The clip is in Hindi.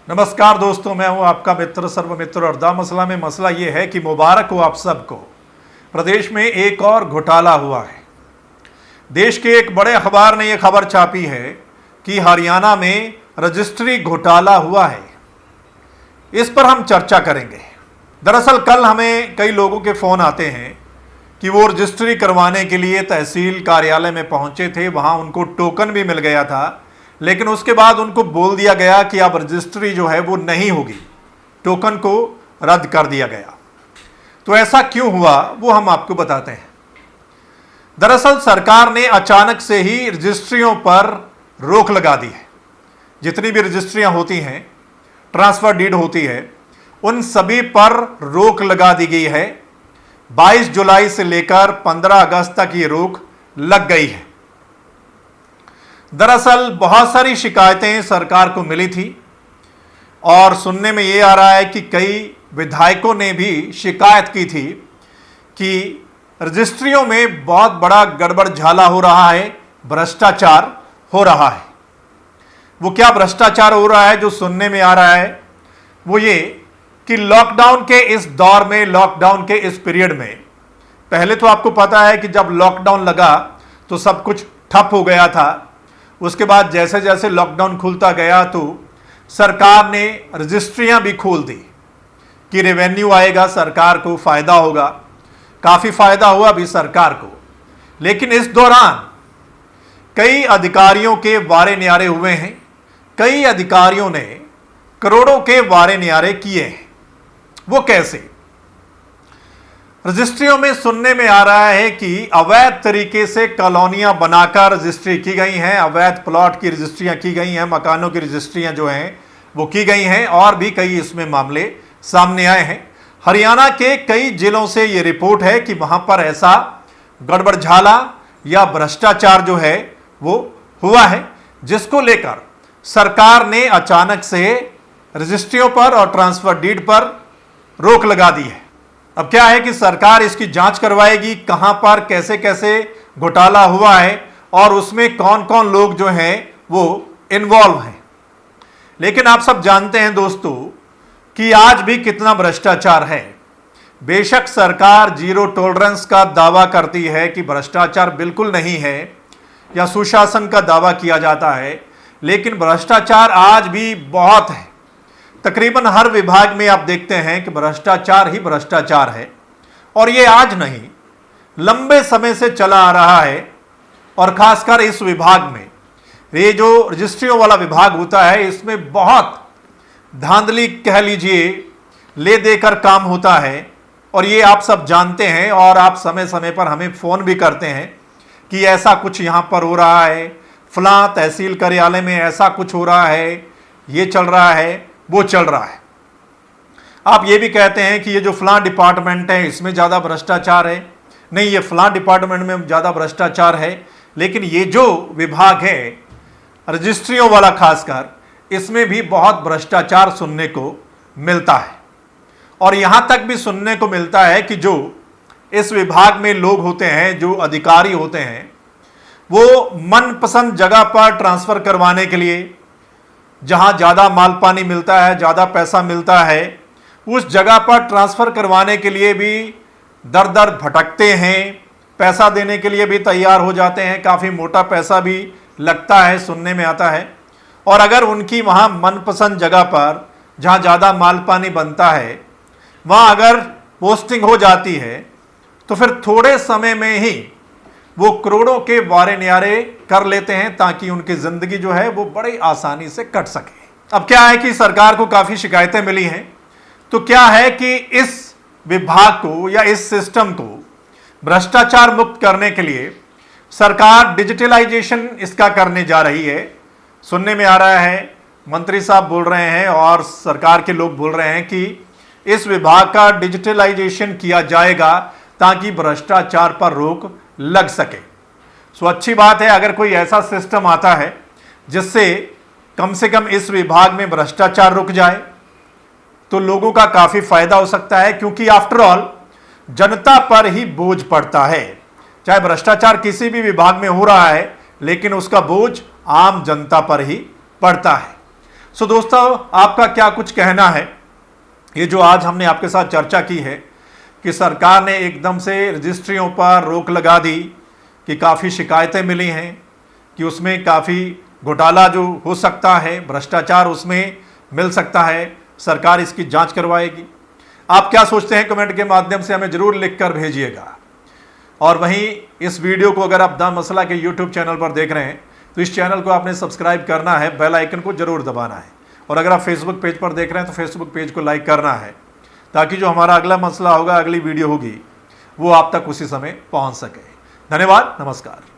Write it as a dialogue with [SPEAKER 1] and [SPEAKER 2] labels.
[SPEAKER 1] नमस्कार दोस्तों, मैं हूं आपका मित्र सर्वमित्र और दा मसला में मसला ये है कि मुबारक हो आप सबको। प्रदेश में एक और घोटाला हुआ है। देश के एक बड़े अखबार ने यह खबर छापी है कि हरियाणा में रजिस्ट्री घोटाला हुआ है। इस पर हम चर्चा करेंगे। दरअसल कल हमें कई लोगों के फ़ोन आते हैं कि वो रजिस्ट्री करवाने के लिए तहसील कार्यालय में पहुंचे थे, वहां उनको टोकन भी मिल गया था, लेकिन उसके बाद उनको बोल दिया गया कि अब रजिस्ट्री जो है वो नहीं होगी, टोकन को रद्द कर दिया गया। तो ऐसा क्यों हुआ वो हम आपको बताते हैं। दरअसल सरकार ने अचानक से ही रजिस्ट्रियों पर रोक लगा दी है। जितनी भी रजिस्ट्रियां होती हैं, ट्रांसफर डीड होती है, उन सभी पर रोक लगा दी गई है। 22 जुलाई से लेकर 15 अगस्त तक ये रोक लग गई है। दरअसल बहुत सारी शिकायतें सरकार को मिली थी और सुनने में ये आ रहा है कि कई विधायकों ने भी शिकायत की थी कि रजिस्ट्रियों में बहुत बड़ा गड़बड़ झाला हो रहा है, भ्रष्टाचार हो रहा है। वो क्या भ्रष्टाचार हो रहा है जो सुनने में आ रहा है, वो ये कि लॉकडाउन के इस दौर में, लॉकडाउन के इस पीरियड में, पहले तो आपको पता है कि जब लॉकडाउन लगा तो सब कुछ ठप हो गया था। उसके बाद जैसे जैसे लॉकडाउन खुलता गया तो सरकार ने रजिस्ट्रियां भी खोल दी कि रेवेन्यू आएगा, सरकार को फ़ायदा होगा। काफ़ी फ़ायदा हुआ भी सरकार को, लेकिन इस दौरान कई अधिकारियों के वारे न्यारे हुए हैं। कई अधिकारियों ने करोड़ों के वारे न्यारे किए हैं। वो कैसे? रजिस्ट्रियों में सुनने में आ रहा है कि अवैध तरीके से कॉलोनियां बनाकर रजिस्ट्री की गई हैं, अवैध प्लॉट की रजिस्ट्रियां की गई हैं, मकानों की रजिस्ट्रियां जो हैं वो की गई हैं, और भी कई इसमें मामले सामने आए हैं। हरियाणा के कई जिलों से ये रिपोर्ट है कि वहां पर ऐसा गड़बड़झाला या भ्रष्टाचार जो है वो हुआ है, जिसको लेकर सरकार ने अचानक से रजिस्ट्रियों पर और ट्रांसफर डीड पर रोक लगा दी है। अब क्या है कि सरकार इसकी जांच करवाएगी, कहां पर कैसे कैसे घोटाला हुआ है और उसमें कौन कौन लोग जो हैं वो इन्वॉल्व हैं। लेकिन आप सब जानते हैं दोस्तों कि आज भी कितना भ्रष्टाचार है। बेशक सरकार जीरो टॉलरेंस का दावा करती है कि भ्रष्टाचार बिल्कुल नहीं है, या सुशासन का दावा किया जाता है, लेकिन भ्रष्टाचार आज भी बहुत है। तकरीबन हर विभाग में आप देखते हैं कि भ्रष्टाचार ही भ्रष्टाचार है, और ये आज नहीं, लंबे समय से चला आ रहा है। और खासकर इस विभाग में, ये जो रजिस्ट्रियों वाला विभाग होता है, इसमें बहुत धांधली कह लीजिए, ले देकर काम होता है। और ये आप सब जानते हैं, और आप समय समय पर हमें फ़ोन भी करते हैं कि ऐसा कुछ यहाँ पर हो रहा है, फलां तहसील कार्यालय में ऐसा कुछ हो रहा है, ये चल रहा है, वो चल रहा है। आप ये भी कहते हैं कि ये जो फलां डिपार्टमेंट है इसमें ज़्यादा भ्रष्टाचार है, नहीं ये फलां डिपार्टमेंट में ज़्यादा भ्रष्टाचार है। लेकिन ये जो विभाग है रजिस्ट्रियों वाला खासकर, इसमें भी बहुत भ्रष्टाचार सुनने को मिलता है। और यहाँ तक भी सुनने को मिलता है कि जो इस विभाग में लोग होते हैं, जो अधिकारी होते हैं, वो मनपसंद जगह पर ट्रांसफ़र करवाने के लिए, जहां ज़्यादा माल पानी मिलता है, ज़्यादा पैसा मिलता है, उस जगह पर ट्रांसफ़र करवाने के लिए भी दर दर भटकते हैं, पैसा देने के लिए भी तैयार हो जाते हैं। काफ़ी मोटा पैसा भी लगता है, सुनने में आता है। और अगर उनकी वहाँ मनपसंद जगह पर, जहाँ ज़्यादा माल पानी बनता है, वहाँ अगर पोस्टिंग हो जाती है तो फिर थोड़े समय में ही वो करोड़ों के वारे न्यारे कर लेते हैं, ताकि उनकी ज़िंदगी जो है वो बड़ी आसानी से कट सके। अब क्या है कि सरकार को काफ़ी शिकायतें मिली हैं, तो क्या है कि इस विभाग को या इस सिस्टम को भ्रष्टाचार मुक्त करने के लिए सरकार डिजिटलाइजेशन इसका करने जा रही है। सुनने में आ रहा है, मंत्री साहब बोल रहे हैं और सरकार के लोग बोल रहे हैं कि इस विभाग का डिजिटलाइजेशन किया जाएगा ताकि भ्रष्टाचार पर रोक लग सके। सो अच्छी बात है अगर कोई ऐसा सिस्टम आता है जिससे कम से कम इस विभाग में भ्रष्टाचार रुक जाए, तो लोगों का काफ़ी फायदा हो सकता है। क्योंकि आफ्टर ऑल जनता पर ही बोझ पड़ता है। चाहे भ्रष्टाचार किसी भी विभाग में हो रहा है, लेकिन उसका बोझ आम जनता पर ही पड़ता है। सो दोस्तों, आपका क्या कुछ कहना है? ये जो आज हमने आपके साथ चर्चा की है कि सरकार ने एकदम से रजिस्ट्रियों पर रोक लगा दी, कि काफ़ी शिकायतें मिली हैं कि उसमें काफ़ी घोटाला जो हो सकता है, भ्रष्टाचार उसमें मिल सकता है, सरकार इसकी जांच करवाएगी। आप क्या सोचते हैं? कमेंट के माध्यम से हमें ज़रूर लिख कर भेजिएगा। और वहीं इस वीडियो को अगर आप द मसला के यूट्यूब चैनल पर देख रहे हैं तो इस चैनल को आपने सब्सक्राइब करना है, बेल आइकन को जरूर दबाना है। और अगर आप फेसबुक पेज पर देख रहे हैं तो फेसबुक पेज को लाइक करना है, ताकि जो हमारा अगला मसला होगा, अगली वीडियो होगी, वो आप तक उसी समय पहुंच सके। धन्यवाद, नमस्कार।